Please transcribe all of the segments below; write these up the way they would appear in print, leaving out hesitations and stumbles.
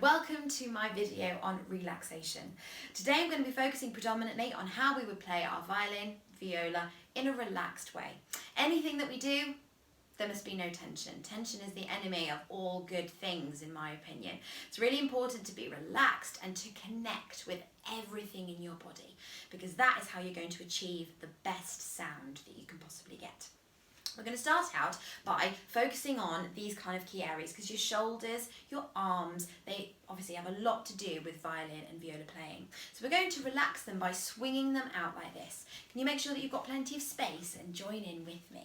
Welcome to my video on relaxation. Today I'm going to be focusing predominantly on how we would play our violin, viola in a relaxed way. Anything that we do, there must be no tension. Tension is the enemy of all good things, in my opinion. It's really important to be relaxed and to connect with everything in your body, because that is how you're going to achieve the best sound that you can possibly get. We're going to start out by focusing on these kind of key areas, because your shoulders, your arms, they obviously have a lot to do with violin and viola playing. So we're going to relax them by swinging them out like this. Can you make sure that you've got plenty of space and join in with me?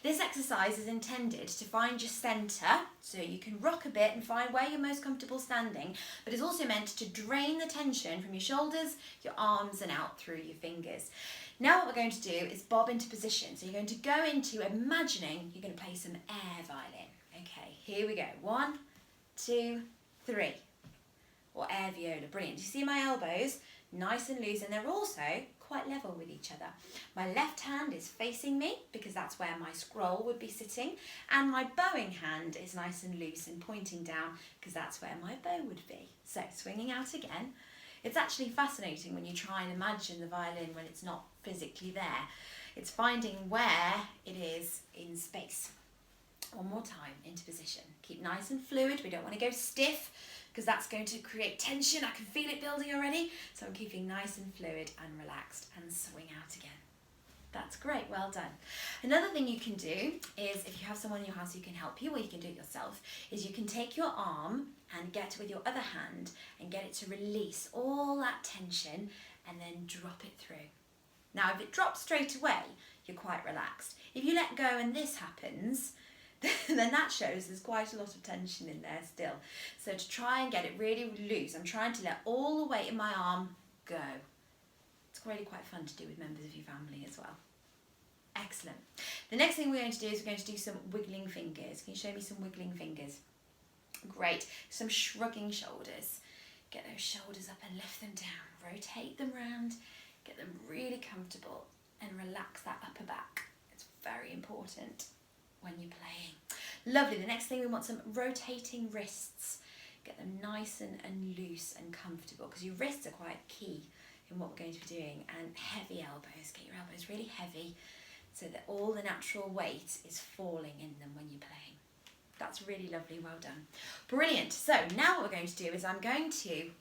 This exercise is intended to find your centre, so you can rock a bit and find where you're most comfortable standing, but it's also meant to drain the tension from your shoulders, your arms and out through your fingers. Now what we're going to do is bob into position. So you're going to go into imagining you're going to play some air violin. Okay, here we go. 1, 2, 3. Or air viola. Brilliant. You see my elbows? Nice and loose, and they're also quite level with each other. My left hand is facing me because that's where my scroll would be sitting, and my bowing hand is nice and loose and pointing down because that's where my bow would be. So swinging out again. It's actually fascinating when you try and imagine the violin when it's not physically there. It's finding where it is in space. One more time, into position. Keep nice and fluid. We don't want to go stiff because that's going to create tension. I can feel it building already. So I'm keeping nice and fluid and relaxed, and swing out again. That's great, well done. Another thing you can do is, if you have someone in your house who can help you, or you can do it yourself, is you can take your arm and get with your other hand and get it to release all that tension and then drop it through. Now if it drops straight away, you're quite relaxed. If you let go and this happens, then that shows there's quite a lot of tension in there still. So to try and get it really loose, I'm trying to let all the weight in my arm go. It's really quite fun to do with members of your family as well. Excellent. The next thing we're going to do is we're going to do some wiggling fingers. Can you show me some wiggling fingers? Great. Some shrugging shoulders. Get those shoulders up and lift them down. Rotate them round. Get them really comfortable and relax that upper back. It's very important when you're playing. Lovely. The next thing, we want some rotating wrists. Get them nice and loose and comfortable, because your wrists are quite key in what we're going to be doing. And heavy elbows. Get your elbows really heavy so that all the natural weight is falling in them when you're playing. That's really lovely, well done. Brilliant. So now what we're going to do is I'm going to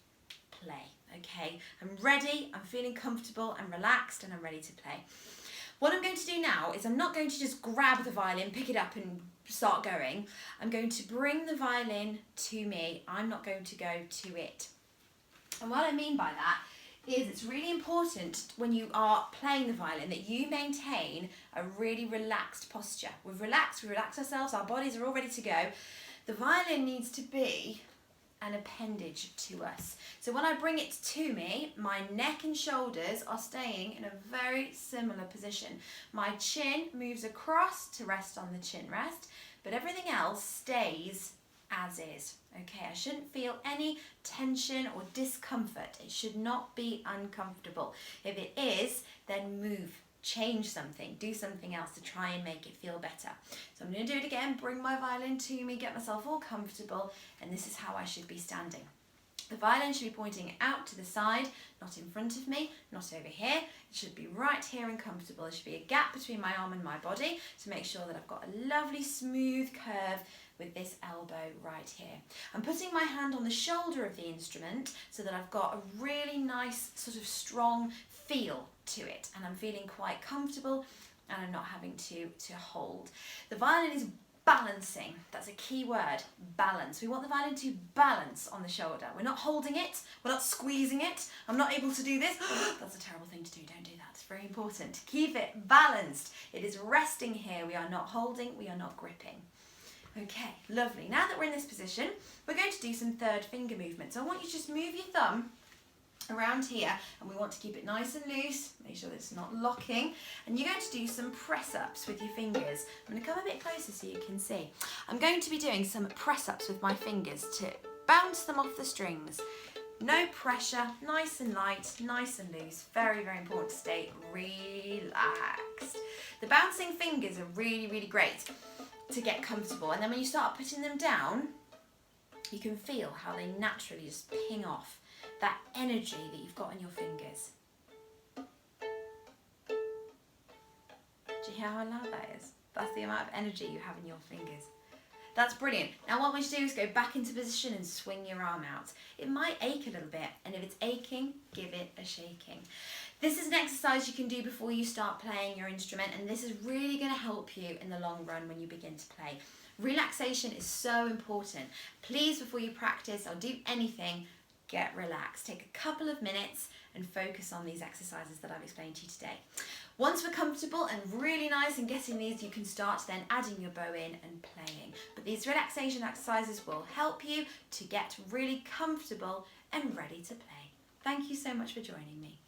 play, okay? I'm ready, I'm feeling comfortable and relaxed, and I'm ready to play. What I'm going to do now is I'm not going to just grab the violin, pick it up and start going. I'm going to bring the violin to me. I'm not going to go to it. And what I mean by that is it's really important when you are playing the violin that you maintain a really relaxed posture. We relax ourselves, our bodies are all ready to go. The violin needs to be an appendage to us. So when I bring it to me, my neck and shoulders are staying in a very similar position. My chin moves across to rest on the chin rest, but everything else stays as is. Okay, I shouldn't feel any tension or discomfort. It should not be uncomfortable. If it is, then move, change something, do something else to try and make it feel better. So I'm going to do it again, bring my violin to me, get myself all comfortable, and this is how I should be standing. The violin should be pointing out to the side, not in front of me, not over here. It should be right here and comfortable. There should be a gap between my arm and my body to make sure that I've got a lovely smooth curve with this elbow right here. I'm putting my hand on the shoulder of the instrument so that I've got a really nice sort of strong feel to it, and I'm feeling quite comfortable and I'm not having to hold. The violin is balancing. That's a key word, balance. We want the violin to balance on the shoulder. We're not holding it, we're not squeezing it. I'm not able to do this. That's a terrible thing to do, don't do that. It's very important. Keep it balanced. It is resting here. We are not holding, we are not gripping. Okay, lovely. Now that we're in this position, we're going to do some third finger movements. So I want you to just move your thumb around here, and we want to keep it nice and loose, make sure that it's not locking, and you're going to do some press-ups with your fingers. I'm going to come a bit closer so you can see. I'm going to be doing some press-ups with my fingers to bounce them off the strings. No pressure, nice and light, nice and loose. Very, very important to stay relaxed. The bouncing fingers are really, really great to get comfortable, and then when you start putting them down, you can feel how they naturally just ping off that energy that you've got in your fingers. Do you hear how loud that is? That's the amount of energy you have in your fingers. That's brilliant. Now what I want you to do is go back into position and swing your arm out. It might ache a little bit, and if it's aching, give it a shaking. This is an exercise you can do before you start playing your instrument, and this is really going to help you in the long run when you begin to play. Relaxation is so important. Please, before you practice or do anything, get relaxed. Take a couple of minutes and focus on these exercises that I've explained to you today. Once we're comfortable and really nice and getting these, you can start then adding your bow in and playing. But these relaxation exercises will help you to get really comfortable and ready to play. Thank you so much for joining me.